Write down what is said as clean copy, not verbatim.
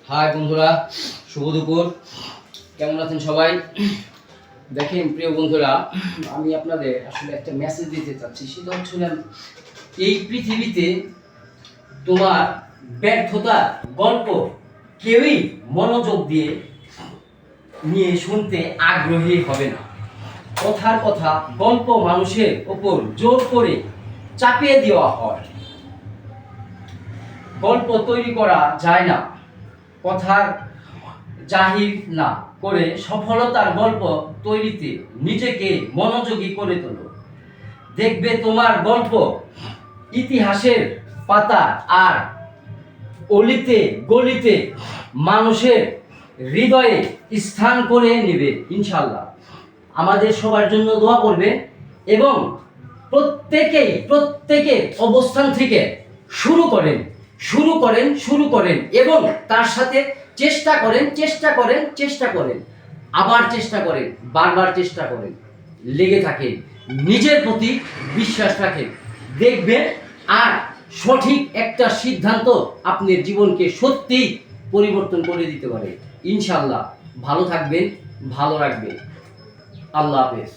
High বন্ধুরা, শুভ দুপুর। কেমন আছেন সবাই? দেখেন প্রিয় বন্ধুরা, আমি আপনাদের আসলে একটা মেসেজ দিতে চাচ্ছি। সেটা হচ্ছে এই পৃথিবীতে তোমার ব্যর্থতার গল্প কেউই মনোযোগ দিয়ে নিয়ে শুনতে আগ্রহী হবে না। কথার কথা গল্প মানুষের ওপর জোর করে চাপিয়ে দেওয়া হয়। গল্প তৈরি করা যায় না, কথার জাহির না করে সফলতার গল্প তৈরিতে নিজেকে মনোযোগী করে তোলো। দেখবে তোমার গল্প ইতিহাসের পাতা আর অলিতে গলিতে মানুষের হৃদয়ে স্থান করে নেবে ইনশাল্লাহ। আমাদের সবার জন্য দোয়া করবেন এবং প্রত্যেকের অবস্থান থেকে শুরু করেন এবং তার সাথে চেষ্টা করেন, আবার চেষ্টা করেন, বারবার চেষ্টা করেন, লেগে থাকেন, নিজের প্রতি বিশ্বাস রাখেন। দেখবেন আর সঠিক একটা সিদ্ধান্ত আপনার জীবনকে সত্যিই পরিবর্তন করে দিতে পারে ইনশাল্লাহ। ভালো থাকবেন, ভালো রাখবেন। আল্লাহ হাফেজ।